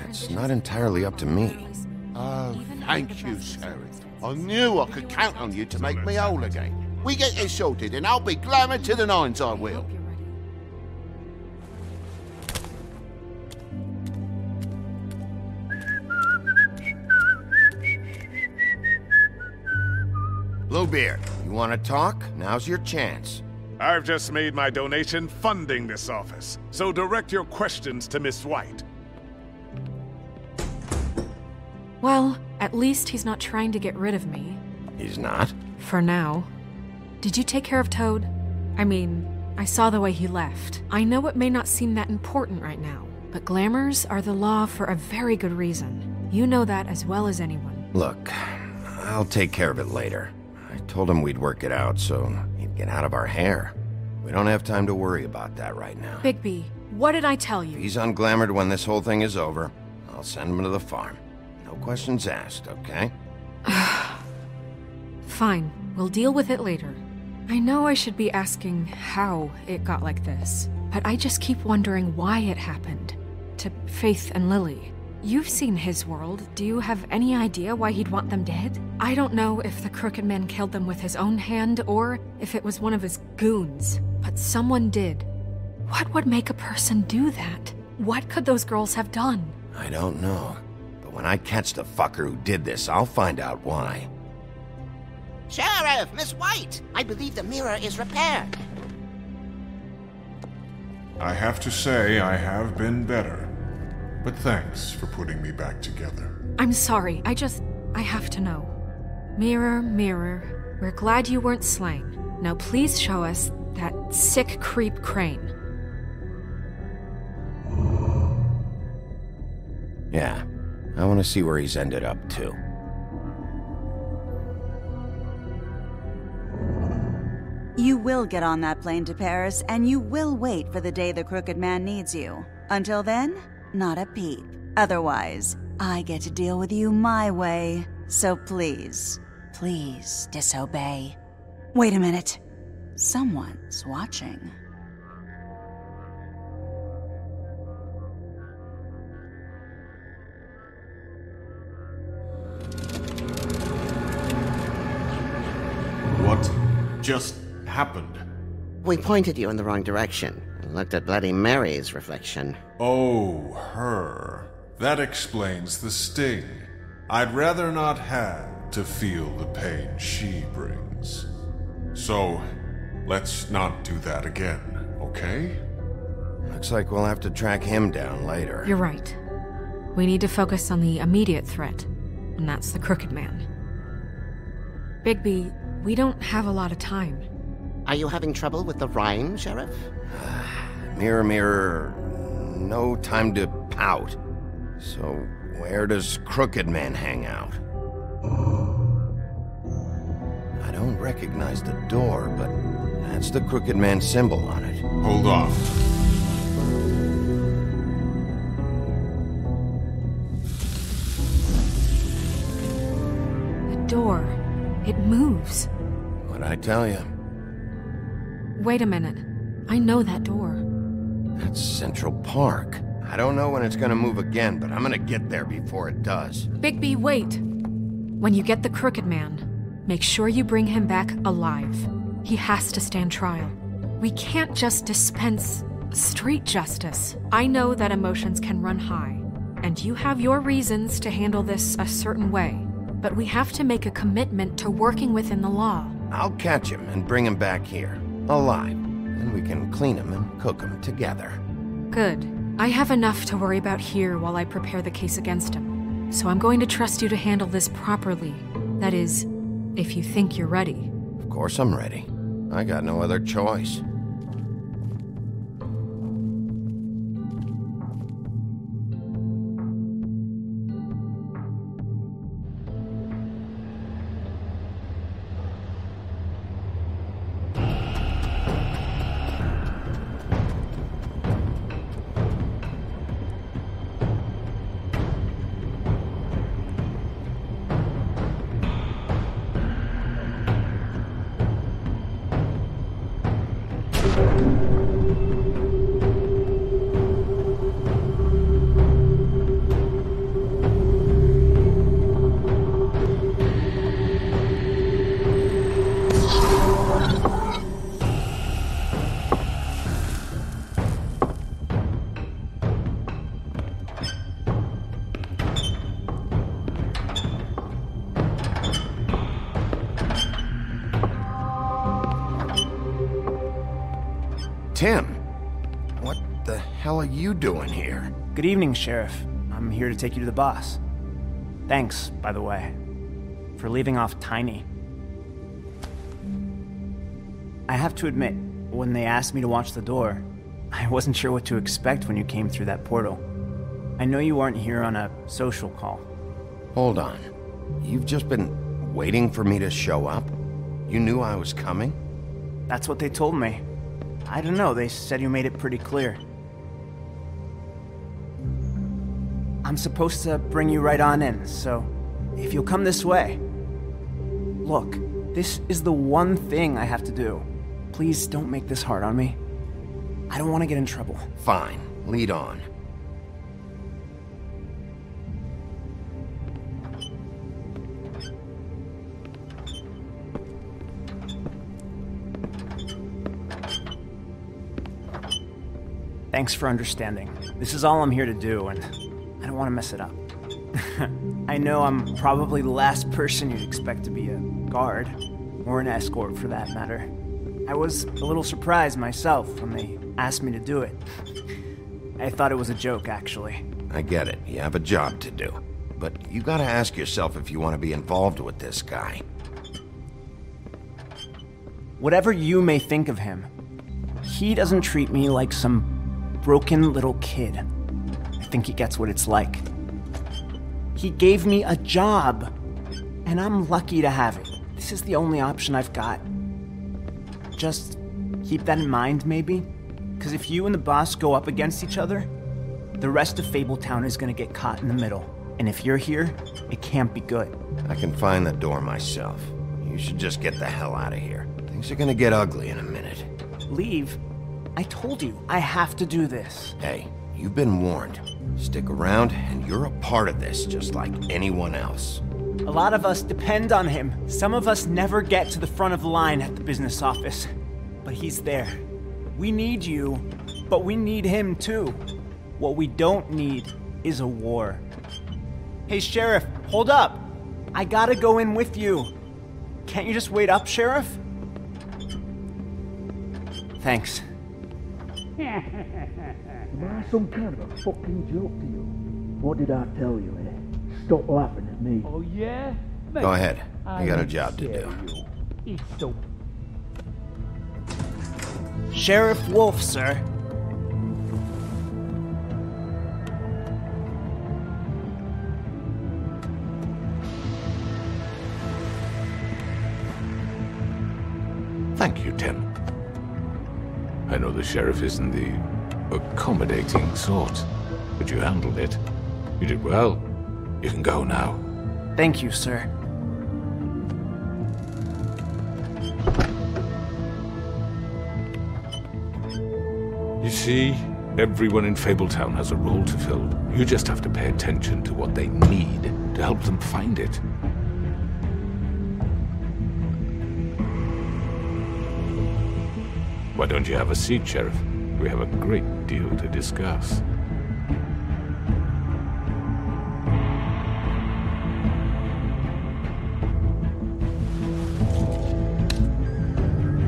it's not entirely up to me. Oh, thank you, Sheriff. I knew I could count on you to make me whole again. We get this sorted and I'll be glamour to the nines, I will. Bluebeard, you want to talk? Now's your chance. I've just made my donation funding this office, so direct your questions to Miss White. Well, at least he's not trying to get rid of me. He's not? For now. Did you take care of Toad? I mean, I saw the way he left. I know it may not seem that important right now, but glamours are the law for a very good reason. You know that as well as anyone. Look, I'll take care of it later. I told him we'd work it out so he'd get out of our hair. We don't have time to worry about that right now. Bigby, what did I tell you? If he's unglamored when this whole thing is over, I'll send him to the farm. No questions asked, okay? Fine, we'll deal with it later. I know I should be asking how it got like this, but I just keep wondering why it happened. To Faith and Lily. You've seen his world. Do you have any idea why he'd want them dead? I don't know if the Crooked Man killed them with his own hand or if it was one of his goons, but someone did. What would make a person do that? What could those girls have done? I don't know. But when I catch the fucker who did this, I'll find out why. Sheriff, Miss White! I believe the mirror is repaired. I have to say I have been better. But thanks for putting me back together. I'm sorry, I have to know. Mirror, mirror, we're glad you weren't slain. Now please show us that sick creep Crane. Yeah, I want to see where he's ended up, too. You will get on that plane to Paris, and you will wait for the day the Crooked Man needs you. Until then, not a peep. Otherwise, I get to deal with you my way. So please, please disobey. Wait a minute. Someone's watching. What just happened? We pointed you in the wrong direction and looked at Bloody Mary's reflection. Oh, her. That explains the sting. I'd rather not have to feel the pain she brings. So, let's not do that again, okay? Looks like we'll have to track him down later. You're right. We need to focus on the immediate threat, and that's the Crooked Man. Bigby, we don't have a lot of time. Are you having trouble with the rhyme, Sheriff? Mirror, mirror, no time to pout. So, where does Crooked Man hang out? I don't recognize the door, but that's the Crooked Man symbol on it. Hold on. The door. It moves. What'd I tell you? Wait a minute. I know that door. That's Central Park. I don't know when it's gonna move again, but I'm gonna get there before it does. Bigby, wait! When you get the Crooked Man, make sure you bring him back alive. He has to stand trial. We can't just dispense street justice. I know that emotions can run high, and you have your reasons to handle this a certain way, but we have to make a commitment to working within the law. I'll catch him and bring him back here, alive. Then we can clean him and cook him together. Good. I have enough to worry about here while I prepare the case against him. So I'm going to trust you to handle this properly. That is, if you think you're ready. Of course I'm ready. I got no other choice. Tim. What the hell are you doing here? Good evening, Sheriff. I'm here to take you to the boss. Thanks, by the way, for leaving off Tiny. I have to admit, when they asked me to watch the door, I wasn't sure what to expect when you came through that portal. I know you aren't here on a social call. Hold on. You've just been waiting for me to show up? You knew I was coming? That's what they told me. I don't know, they said you made it pretty clear. I'm supposed to bring you right on in, so if you'll come this way. Look, this is the one thing I have to do. Please don't make this hard on me. I don't want to get in trouble. Fine, lead on. Thanks for understanding. This is all I'm here to do, and I don't want to mess it up. I know I'm probably the last person you'd expect to be a guard, or an escort for that matter. I was a little surprised myself when they asked me to do it. I thought it was a joke, actually. I get it. You have a job to do. But you gotta ask yourself if you want to be involved with this guy. Whatever you may think of him, he doesn't treat me like some broken little kid. I think he gets what it's like. He gave me a job, and I'm lucky to have it. This is the only option I've got. Just keep that in mind, maybe? Because if you and the boss go up against each other, the rest of Fabletown is gonna get caught in the middle. And if you're here, it can't be good. I can find the door myself. You should just get the hell out of here. Things are gonna get ugly in a minute. Leave? I told you, I have to do this. Hey, you've been warned. Stick around, and you're a part of this, just like anyone else. A lot of us depend on him. Some of us never get to the front of the line at the business office. But he's there. We need you, but we need him too. What we don't need is a war. Hey, Sheriff, hold up. I gotta go in with you. Can't you just wait up, Sheriff? Thanks. Am I some kind of a fucking joke to you? What did I tell you, eh? Stop laughing at me. Oh, yeah? Go ahead. I got a job to do. It's so... Sheriff Wolf, sir. Thank you, Tim. I know the sheriff isn't the accommodating sort, but you handled it. You did well. You can go now. Thank you, sir. You see, everyone in Fabletown has a role to fill. You just have to pay attention to what they need to help them find it. Why don't you have a seat, Sheriff? We have a great deal to discuss.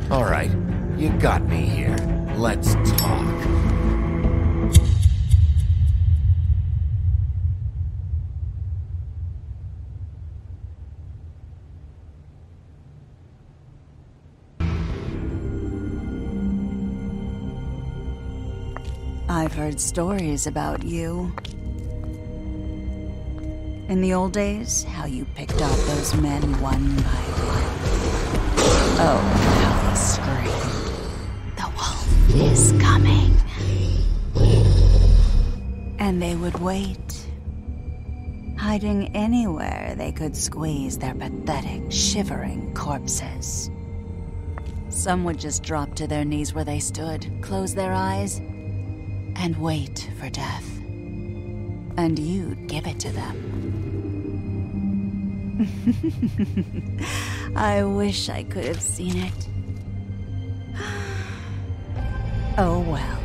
All right, you got me here. Let's talk. I've heard stories about you. In the old days, how you picked off those men one by one. Oh, how they screamed. The wolf is coming. And they would wait, hiding anywhere they could squeeze their pathetic, shivering corpses. Some would just drop to their knees where they stood, close their eyes, and wait for death. And you'd give it to them. I wish I could have seen it. Oh well.